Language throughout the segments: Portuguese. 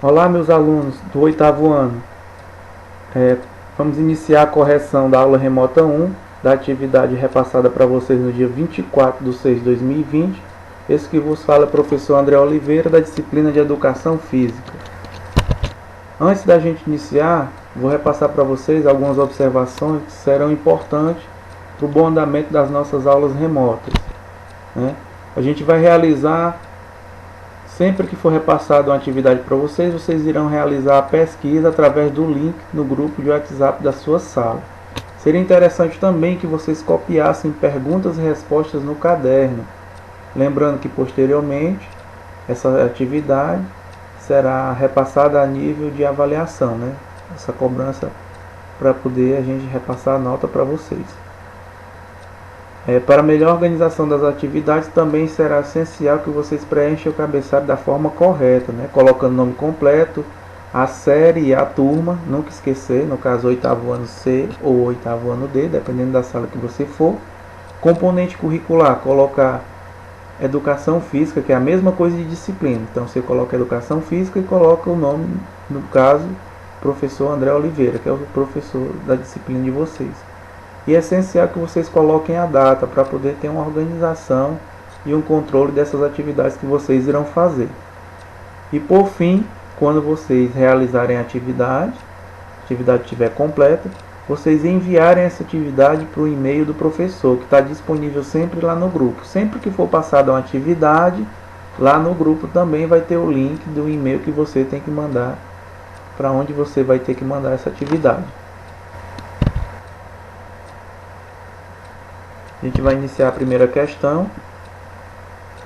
Olá, meus alunos do oitavo ano. Vamos iniciar a correção da aula remota 1 da atividade repassada para vocês no dia 24/6/2020. Esse que vos fala é o professor André Oliveira, da disciplina de Educação Física. Antes da gente iniciar, vou repassar para vocês algumas observações que serão importantes para o bom andamento das nossas aulas remotas. A gente vai realizar, sempre que for repassado uma atividade para vocês, vocês irão realizar a pesquisa através do link no grupo de WhatsApp da sua sala. Seria interessante também que vocês copiassem perguntas e respostas no caderno. Lembrando que posteriormente essa atividade será repassada a nível de avaliação, essa cobrança para poder a gente repassar a nota para vocês. Para a melhor organização das atividades, também será essencial que vocês preencham o cabeçalho da forma correta, colocando o nome completo, a série e a turma, nunca esquecer, no caso oitavo ano C ou oitavo ano D, dependendo da sala que você for. Componente curricular, colocar educação física, que é a mesma coisa de disciplina, então você coloca educação física e coloca o nome, no caso, professor André Oliveira, que é o professor da disciplina de vocês. E é essencial que vocês coloquem a data para poder ter uma organização e um controle dessas atividades que vocês irão fazer. E por fim, quando vocês realizarem a atividade estiver completa, vocês enviarem essa atividade para o e-mail do professor, que está disponível sempre lá no grupo. Sempre que for passada uma atividade, lá no grupo também vai ter o link do e-mail que você tem que mandar, para onde você vai ter que mandar essa atividade. A gente vai iniciar a primeira questão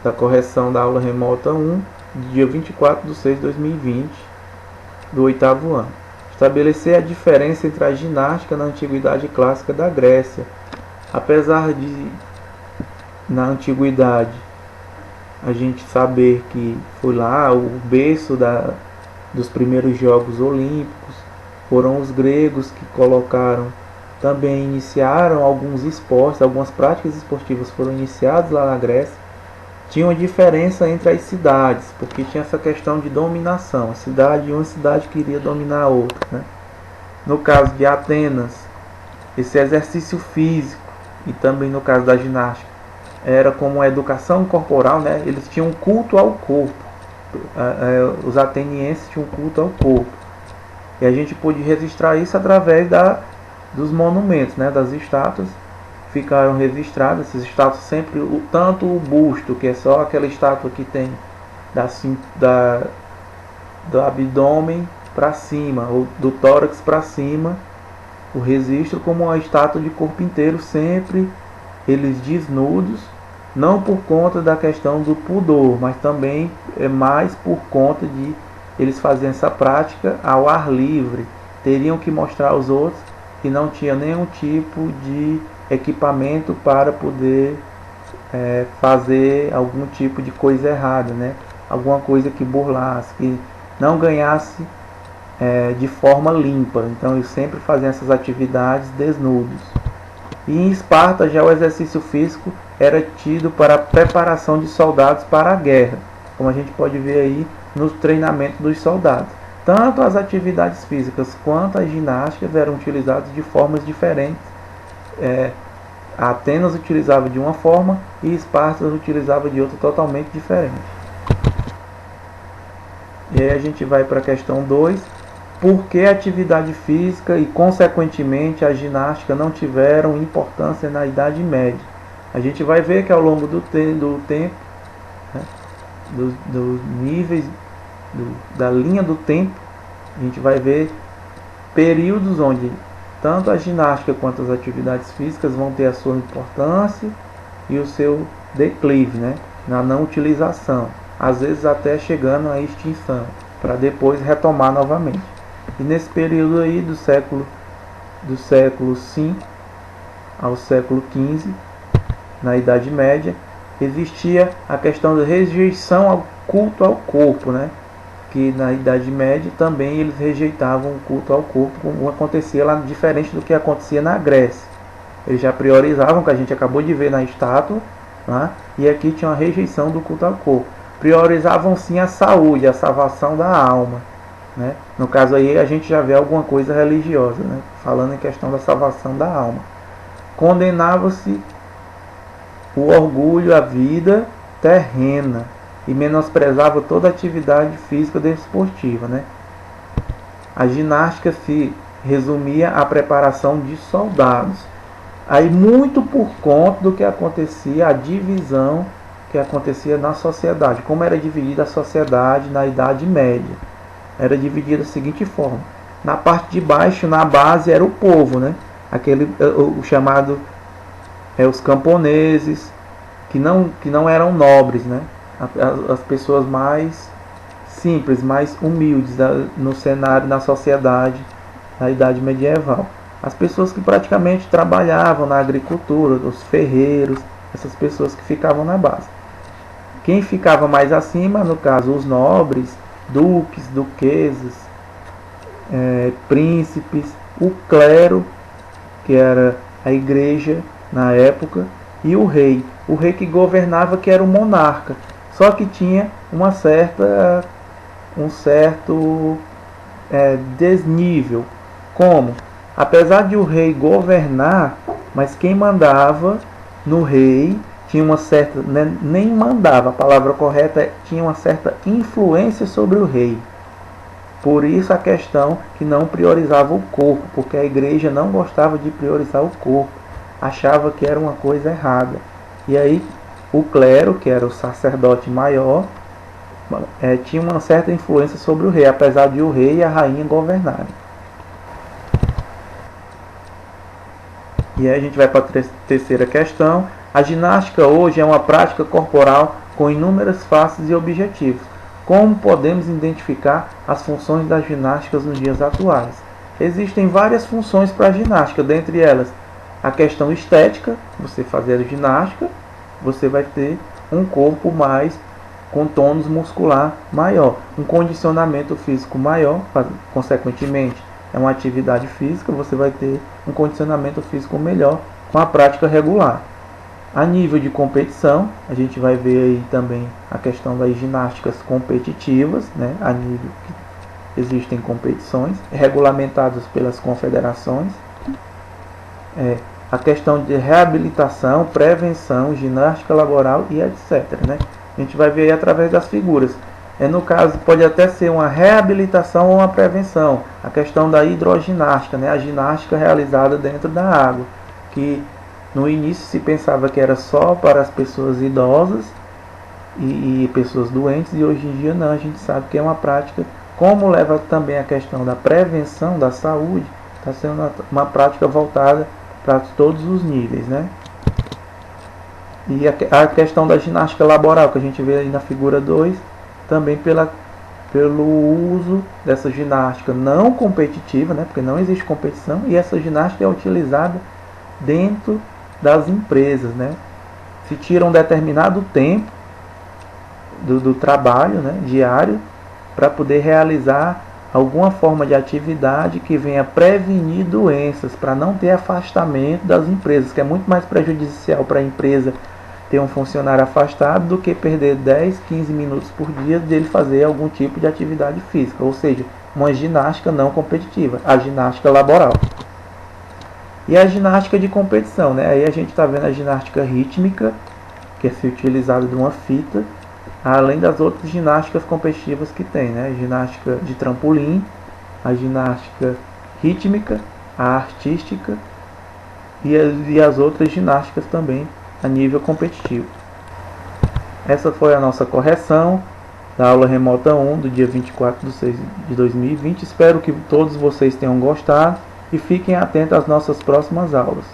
da correção da aula remota 1, dia 24/6/2020, do oitavo ano. Estabelecer a diferença entre a ginástica na antiguidade clássica da Grécia. Apesar de, na antiguidade, a gente saber que foi lá o berço dos primeiros Jogos Olímpicos, foram os gregos que também iniciaram alguns esportes, algumas práticas esportivas foram iniciadas lá na Grécia. Tinha uma diferença entre as cidades, porque tinha essa questão de dominação. Uma cidade queria dominar a outra. No caso de Atenas, esse exercício físico, e também no caso da ginástica, era como a educação corporal, eles tinham um culto ao corpo. Os atenienses tinham um culto ao corpo. E a gente pôde registrar isso através dos monumentos, das estátuas. Ficaram registradas essas estátuas sempre, tanto o busto, que é só aquela estátua que tem do abdômen para cima, ou do tórax para cima, o registro, como a estátua de corpo inteiro, sempre eles desnudos, não por conta da questão do pudor, mas também mais por conta de eles fazerem essa prática ao ar livre. Teriam que mostrar aos outros que não tinha nenhum tipo de equipamento para poder fazer algum tipo de coisa errada, alguma coisa que burlasse, que não ganhasse de forma limpa. Então eles sempre faziam essas atividades desnudos. E em Esparta já o exercício físico era tido para a preparação de soldados para a guerra, como a gente pode ver aí no treinamento dos soldados. Tanto as atividades físicas quanto as ginásticas eram utilizadas de formas diferentes. Atenas utilizava de uma forma e Esparta utilizava de outra totalmente diferente. E aí a gente vai para a questão 2. Por que a atividade física e, consequentemente, a ginástica não tiveram importância na Idade Média? A gente vai ver que ao longo do tempo, dos níveis, da linha do tempo, a gente vai ver períodos onde tanto a ginástica quanto as atividades físicas vão ter a sua importância e o seu declive, na não utilização, às vezes até chegando à extinção, para depois retomar novamente. E nesse período aí do século V ao século XV, na Idade Média, existia a questão da rejeição ao culto ao corpo, que na Idade Média também eles rejeitavam o culto ao corpo, como acontecia lá, diferente do que acontecia na Grécia. Eles já priorizavam, que a gente acabou de ver na estátua, e aqui tinha uma rejeição do culto ao corpo. Priorizavam sim a saúde, a salvação da alma. né? No caso aí a gente já vê alguma coisa religiosa, né? Falando em questão da salvação da alma. Condenava-se o orgulho à vida terrena e menosprezava toda atividade física desportiva, né? A ginástica se resumia à preparação de soldados. Aí muito por conta do que acontecia, a divisão que acontecia na sociedade. Como era dividida a sociedade na Idade Média? Era dividida da seguinte forma: na parte de baixo, na base, era o povo, né? O chamado os camponeses, que não eram nobres, né? As pessoas mais simples, mais humildes no cenário, na sociedade da Idade Medieval. As pessoas que praticamente trabalhavam na agricultura, os ferreiros, essas pessoas que ficavam na base. Quem ficava mais acima, no caso, os nobres, duques, duquesas, príncipes, o clero, que era a igreja na época, e o rei que governava, que era o monarca, só que tinha um certo desnível. Como? Apesar de o rei governar, mas quem mandava no rei tinha uma certa, nem mandava, a palavra correta é, tinha uma certa influência sobre o rei. Por isso a questão que não priorizava o corpo, porque a igreja não gostava de priorizar o corpo, achava que era uma coisa errada. E aí o clero, que era o sacerdote maior, tinha uma certa influência sobre o rei, apesar de o rei e a rainha governarem. E aí a gente vai para a terceira questão. A ginástica hoje é uma prática corporal com inúmeras faces e objetivos. Como podemos identificar as funções das ginásticas nos dias atuais? Existem várias funções para a ginástica, dentre elas a questão estética. Você fazer a ginástica, você vai ter um corpo mais com tônus muscular maior, um condicionamento físico maior, consequentemente é uma atividade física, você vai ter um condicionamento físico melhor com a prática regular. A nível de competição, a gente vai ver aí também a questão das ginásticas competitivas, né? A nível que existem competições regulamentadas pelas confederações. A questão de reabilitação, prevenção, ginástica laboral e etc, né? A gente vai ver aí através das figuras. No caso, pode até ser uma reabilitação ou uma prevenção. A questão da hidroginástica, né? A ginástica realizada dentro da água, que no início se pensava que era só para as pessoas idosas e pessoas doentes, e hoje em dia não, a gente sabe que é uma prática, como leva também a questão da prevenção da saúde, está sendo uma prática voltada para todos os níveis, né? E a questão da ginástica laboral, que a gente vê aí na figura 2, também pelo uso dessa ginástica não competitiva, né? Porque não existe competição, e essa ginástica é utilizada dentro das empresas, né? Se tira um determinado tempo do trabalho, né, diário, para poder realizar alguma forma de atividade que venha prevenir doenças, para não ter afastamento das empresas, que é muito mais prejudicial para a empresa ter um funcionário afastado do que perder 10, 15 minutos por dia dele fazer algum tipo de atividade física, ou seja, uma ginástica não competitiva, a ginástica laboral. E a ginástica de competição, né? Aí a gente está vendo a ginástica rítmica, que é utilizada de uma fita, além das outras ginásticas competitivas que tem, né? A ginástica de trampolim, a ginástica rítmica, a artística e as outras ginásticas também a nível competitivo. Essa foi a nossa correção da aula remota 1 do dia 24/6/2020. Espero que todos vocês tenham gostado e fiquem atentos às nossas próximas aulas.